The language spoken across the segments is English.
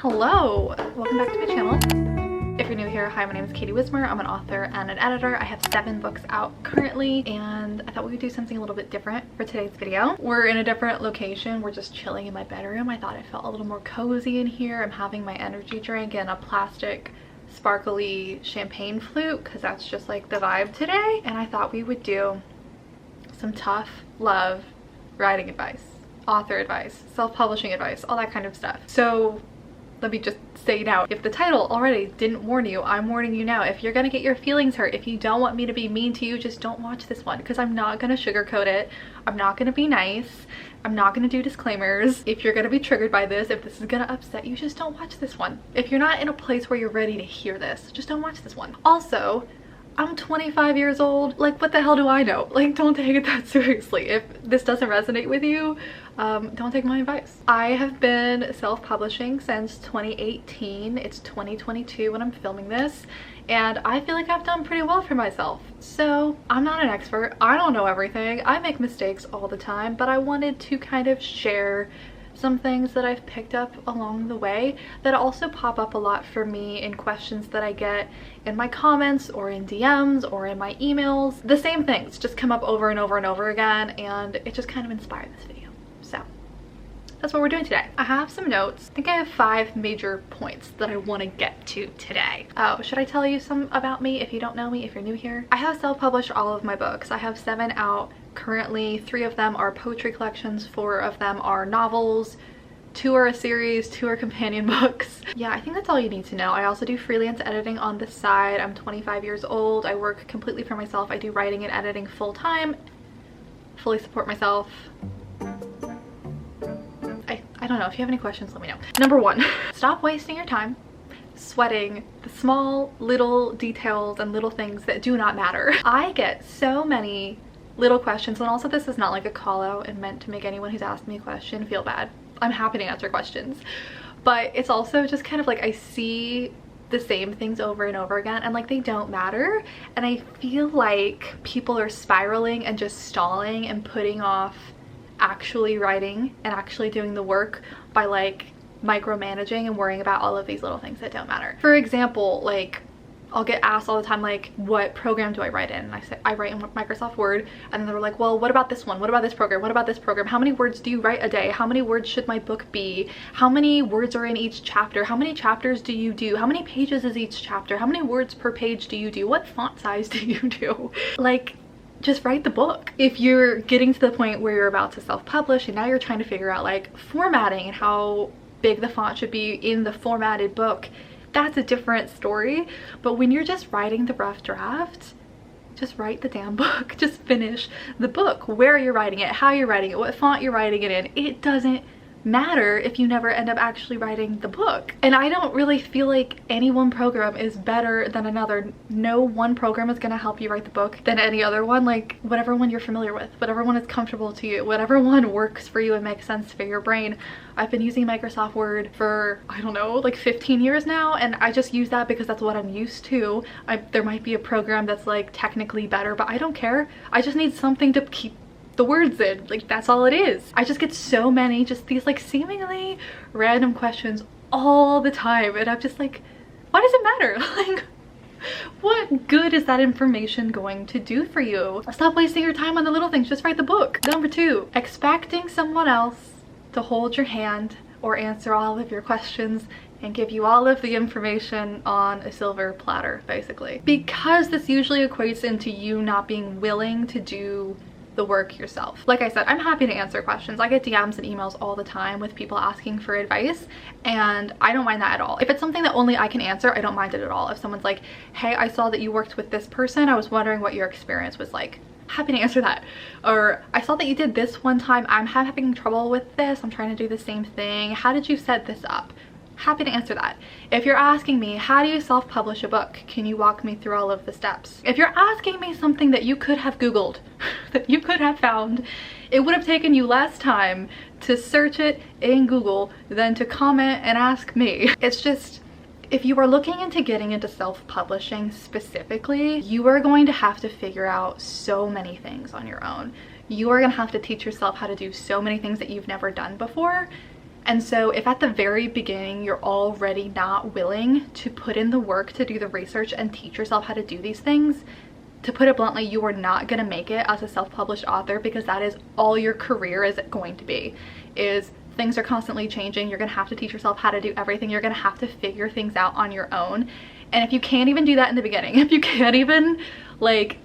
Hello, welcome back to my channel. If you're new here, hi, my name is Katie Wismer. I'm an author and an editor. I have 7 books out currently, and I thought we would do something a little bit different for today's video. We're in a different location. We're just chilling in my bedroom. I thought it felt a little more cozy in here. I'm having my energy drink in a plastic sparkly champagne flute because that's just like the vibe today. And I thought we would do some tough love writing advice, author advice, self-publishing advice, all that kind of stuff. So let me just say now, if the title already didn't warn you, I'm warning you now. If you're gonna get your feelings hurt, if you don't want me to be mean to you, just don't watch this one, because I'm not gonna sugarcoat it. I'm not gonna be nice. I'm not gonna do disclaimers. If you're gonna be triggered by this, if this is gonna upset you, just don't watch this one. If you're not in a place where you're ready to hear this, just don't watch this one. Also, I'm 25 years old. Like, what the hell do I know? Like, don't take it that seriously. If this doesn't resonate with you, don't take my advice. I have been self-publishing since 2018. It's 2022 when I'm filming this, and I feel like I've done pretty well for myself. So I'm not an expert. I don't know everything. I make mistakes all the time, but I wanted to kind of share some things that I've picked up along the way that also pop up a lot for me in questions that I get in my comments or in DMs or in my emails. The same things just come up over and over and over again, and it just kind of inspired this video. So that's what we're doing today. I have some notes. I think I have 5 major points that I want to get to today. Oh, should I tell you some about me if you don't know me, if you're new here? I have self-published all of my books. I have 7 out currently. 3 of them are poetry collections, 4 of them are novels, 2 are a series, 2 are companion books. Yeah, I think that's all you need to know. I also do freelance editing on the side. I'm 25 years old. I work completely for myself. I do writing and editing full time, fully support myself. I don't know. If you have any questions, let me know. Number 1, stop wasting your time sweating the small little details and little things that do not matter. I get so many little questions, and also this is not like a call out and meant to make anyone who's asked me a question feel bad. I'm happy to answer questions, but it's also just kind of like I see the same things over and over again and like they don't matter, and I feel like people are spiraling and just stalling and putting off actually writing and actually doing the work by like micromanaging and worrying about all of these little things that don't matter. For example, like I'll get asked all the time, like, what program do I write in? And I say I write in Microsoft Word, and then they're like, well, what about this one? What about this program? What about this program? How many words do you write a day? How many words should my book be? How many words are in each chapter? How many chapters do you do? How many pages is each chapter? How many words per page do you do? What font size do you do? Like, just write the book. If you're getting to the point where you're about to self-publish and now you're trying to figure out like formatting and how big the font should be in the formatted book, that's a different story. But when you're just writing the rough draft, just write the damn book. Just finish the book. Where you're writing it, how you're writing it, what font you're writing it in, it doesn't matter if you never end up actually writing the book. And I don't really feel like any one program is better than another. No one program is going to help you write the book than any other one. Like, whatever one you're familiar with, whatever one is comfortable to you, whatever one works for you and makes sense for your brain. I've been using Microsoft Word for, I don't know, like 15 years now, and I just use that because that's what I'm used to. There might be a program that's like technically better, but I don't care. I just need something to keep the words in. Like, that's all it is. I just get so many just these like seemingly random questions all the time, and I'm just like, why does it matter? Like, what good is that information going to do for you? Stop wasting your time on the little things. Just write the book. Number 2, expecting someone else to hold your hand or answer all of your questions and give you all of the information on a silver platter, basically. Because this usually equates into you not being willing to do the work yourself. Like I said, I'm happy to answer questions. I get DMs and emails all the time with people asking for advice, and I don't mind that at all. If it's something that only I can answer, I don't mind it at all. If someone's like, hey, I saw that you worked with this person, I was wondering what your experience was like, happy to answer that. Or I saw that you did this one time, I'm having trouble with this, I'm trying to do the same thing, how did you set this up? Happy to answer that. If you're asking me, how do you self-publish a book? Can you walk me through all of the steps? If you're asking me something that you could have Googled, that you could have found, it would have taken you less time to search it in Google than to comment and ask me. It's just, if you are looking into getting into self-publishing specifically, you are going to have to figure out so many things on your own. You are going to have to teach yourself how to do so many things that you've never done before. And so if at the very beginning you're already not willing to put in the work to do the research and teach yourself how to do these things, to put it bluntly, you are not going to make it as a self-published author, because that is all your career is going to be, is things are constantly changing. You're going to have to teach yourself how to do everything. You're going to have to figure things out on your own. And if you can't even do that in the beginning, if you can't even like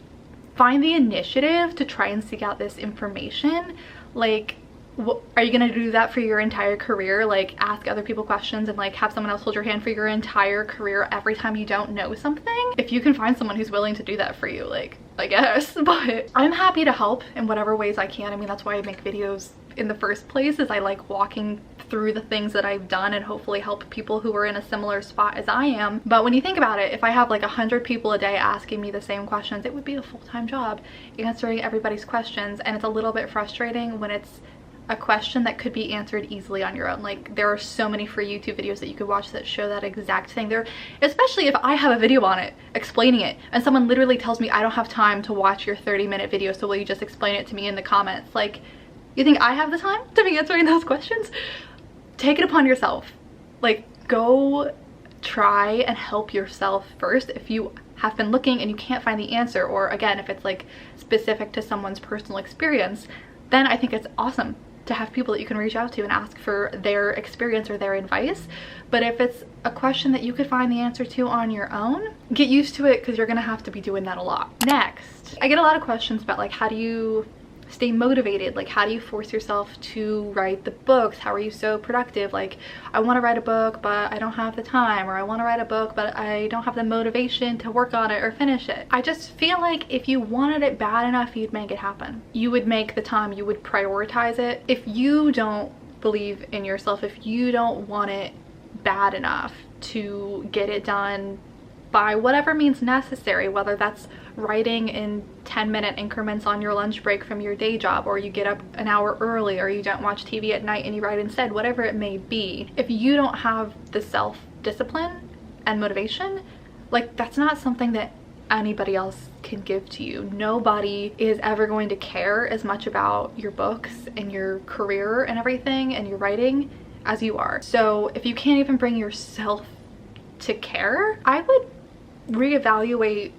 find the initiative to try and seek out this information, like, are you gonna do that for your entire career? Like, ask other people questions and like have someone else hold your hand for your entire career every time you don't know something? If you can find someone who's willing to do that for you, like, I guess. But I'm happy to help in whatever ways I can. I mean, that's why I make videos in the first place, is I like walking through the things that I've done and hopefully help people who are in a similar spot as I am. But when you think about it, if I have like 100 people a day asking me the same questions, it would be a full-time job answering everybody's questions. And it's a little bit frustrating when it's a question that could be answered easily on your own. Like, there are so many free YouTube videos that you could watch that show that exact thing there, especially if I have a video on it explaining it and someone literally tells me, I don't have time to watch your 30-minute video, so will you just explain it to me in the comments? Like, you think I have the time to be answering those questions? Take it upon yourself. Like, go try and help yourself first. If you have been looking and you can't find the answer, or again, if it's like specific to someone's personal experience, then I think it's awesome to have people that you can reach out to and ask for their experience or their advice. But if it's a question that you could find the answer to on your own, get used to it, because you're gonna have to be doing that a lot. Next, I get a lot of questions about like, how do you stay motivated? Like, how do you force yourself to write the books? How are you so productive? Like, I want to write a book but I don't have the time, or I want to write a book but I don't have the motivation to work on it or finish it. I just feel like if you wanted it bad enough, you'd make it happen. You would make the time, you would prioritize it. If you don't believe in yourself, if you don't want it bad enough to get it done by whatever means necessary, whether that's writing in 10-minute increments on your lunch break from your day job, or you get up an hour early, or you don't watch TV at night and you write instead, whatever it may be, if you don't have the self-discipline and motivation, like, that's not something that anybody else can give to you. Nobody is ever going to care as much about your books and your career and everything and your writing as you are. So if you can't even bring yourself to care, I would reevaluate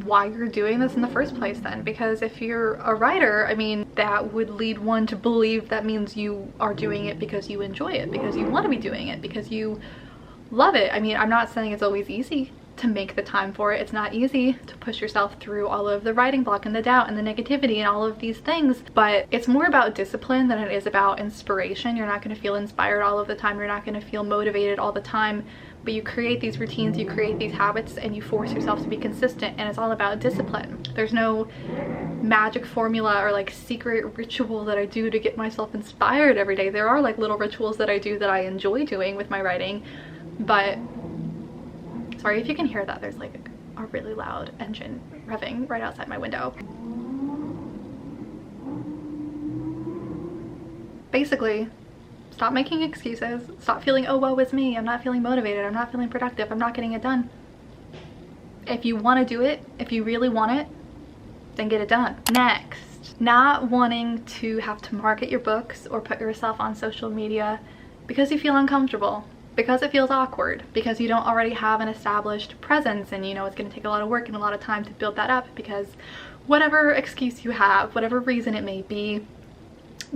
why you're doing this in the first place then. Because if you're a writer, I mean, that would lead one to believe that means you are doing it because you enjoy it, because you want to be doing it, because you love it. I mean, I'm not saying it's always easy to make the time for it. It's not easy to push yourself through all of the writing block and the doubt and the negativity and all of these things, but it's more about discipline than it is about inspiration. You're not going to feel inspired all of the time. You're not going to feel motivated all the time, but you create these routines, you create these habits, and you force yourself to be consistent, and it's all about discipline. There's no magic formula or like secret ritual that I do to get myself inspired every day. There are like little rituals that I do that I enjoy doing with my writing, but sorry if you can hear that. There's like a really loud engine revving right outside my window. Basically, stop making excuses. Stop feeling, oh, woe is me. I'm not feeling motivated. I'm not feeling productive. I'm not getting it done. If you want to do it, if you really want it, then get it done. Next, not wanting to have to market your books or put yourself on social media because you feel uncomfortable, because it feels awkward, because you don't already have an established presence, and you know it's going to take a lot of work and a lot of time to build that up, because whatever excuse you have, whatever reason it may be,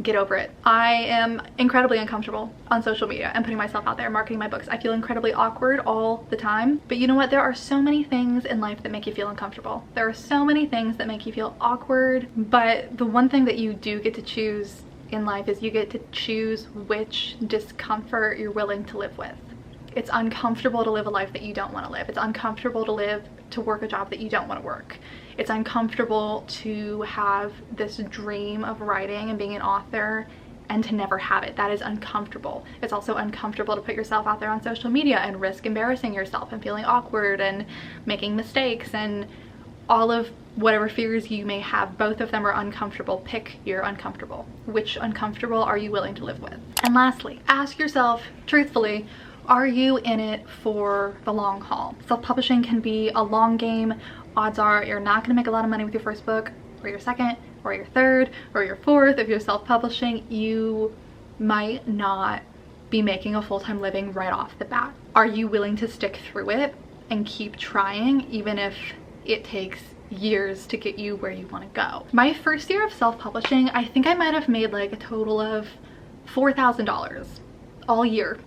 get over it. I am incredibly uncomfortable on social media and putting myself out there marketing my books. I feel incredibly awkward all the time. But you know what? There are so many things in life that make you feel uncomfortable. There are so many things that make you feel awkward. But the one thing that you do get to choose in life is you get to choose which discomfort you're willing to live with. It's uncomfortable to live a life that you don't want to live. It's uncomfortable to work a job that you don't want to work. It's uncomfortable to have this dream of writing and being an author and to never have it. That is uncomfortable. It's also uncomfortable to put yourself out there on social media and risk embarrassing yourself and feeling awkward and making mistakes and all of whatever fears you may have. Both of them are uncomfortable. Pick your uncomfortable. Which uncomfortable are you willing to live with? And lastly, ask yourself truthfully, are you in it for the long haul? Self-publishing can be a long game. Odds are you're not going to make a lot of money with your first book, or your second, or your third, or your fourth. If you're self-publishing, you might not be making a full-time living right off the bat? Are you willing to stick through it and keep trying even if it takes years to get you where you want to go? My first year of self-publishing, I think I might have made like a total of $4,000 all year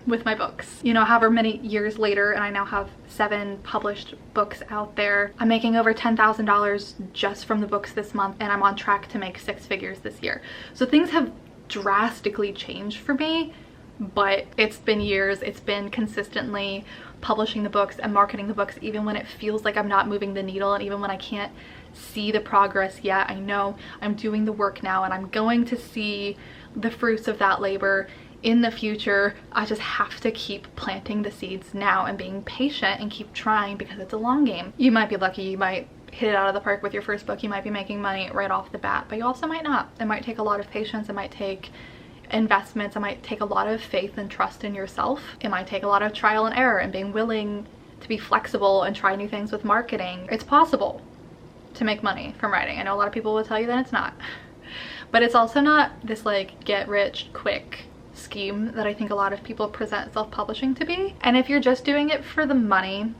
with my books. You know, however many years later, and I now have 7 published books out there, I'm making over $10,000 just from the books this month, and I'm on track to make 6 figures this year. So things have drastically changed for me, but it's been years. It's been consistently publishing the books and marketing the books, even when it feels like I'm not moving the needle, and even when I can't see the progress yet. I know I'm doing the work now, and I'm going to see the fruits of that labor in the future. I just have to keep planting the seeds now and being patient and keep trying, because it's a long game. You might be lucky, you might hit it out of the park with your first book, you might be making money right off the bat, but you also might not. It might take a lot of patience, it might take investments, it might take a lot of faith and trust in yourself. It might take a lot of trial and error and being willing to be flexible and try new things with marketing. It's possible to make money from writing. I know a lot of people will tell you that it's not, but it's also not this like get rich quick scheme that I think a lot of people present self-publishing to be. And if you're just doing it for the money,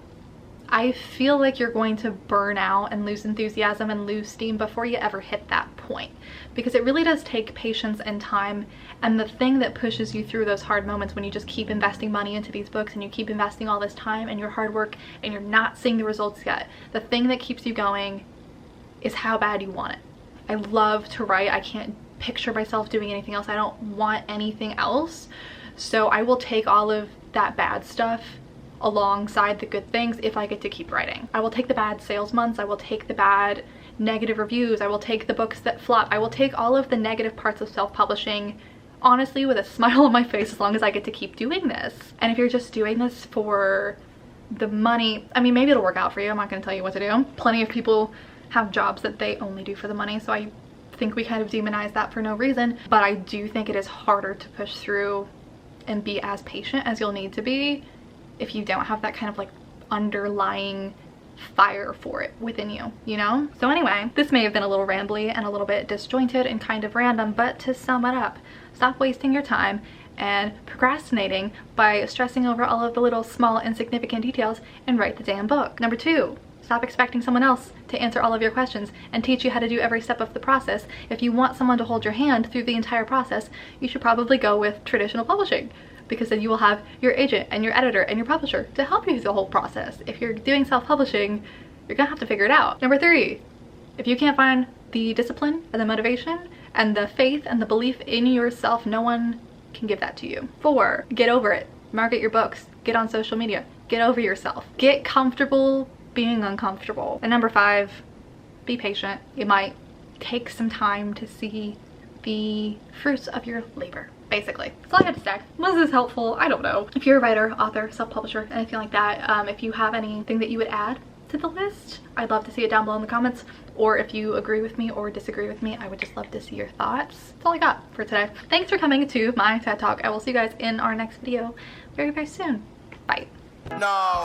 I feel like you're going to burn out and lose enthusiasm and lose steam before you ever hit that point, because it really does take patience and time. And the thing that pushes you through those hard moments, when you just keep investing money into these books and you keep investing all this time and your hard work and you're not seeing the results yet, the thing that keeps you going is how bad you want it. I love to write. I can't picture myself doing anything else. I don't want anything else. So I will take all of that bad stuff alongside the good things if I get to keep writing. I will take the bad sales months, I will take the bad negative reviews, I will take the books that flop, I will take all of the negative parts of self-publishing, honestly, with a smile on my face, as long as I get to keep doing this. And if you're just doing this for the money, I mean, maybe it'll work out for you. I'm not going to tell you what to do. Plenty of people have jobs that they only do for the money, so I think we kind of demonize that for no reason. But I do think it is harder to push through and be as patient as you'll need to be if you don't have that kind of like underlying fire for it within you, you know? So anyway, this may have been a little rambly and a little bit disjointed and kind of random, but to sum it up, stop wasting your time and procrastinating by stressing over all of the little small insignificant details and write the damn book. Number 2, stop expecting someone else to answer all of your questions and teach you how to do every step of the process. If you want someone to hold your hand through the entire process, you should probably go with traditional publishing, because then you will have your agent and your editor and your publisher to help you through the whole process. If you're doing self-publishing, you're gonna have to figure it out. Number 3, if you can't find the discipline and the motivation and the faith and the belief in yourself, no one can give that to you. 4, get over it. Market your books, get on social media, get over yourself. Get comfortable being uncomfortable. And number 5, be patient. It might take some time to see the fruits of your labor. Basically, that's all I had to say. Was this helpful? I don't know. If you're a writer, author, self-publisher, anything like that, if you have anything that you would add to the list, I'd love to see it down below in the comments. Or if you agree with me or disagree with me, I would just love to see your thoughts. That's all I got for today. Thanks for coming to my TED Talk. I will see you guys in our next video very, very soon. Bye. No.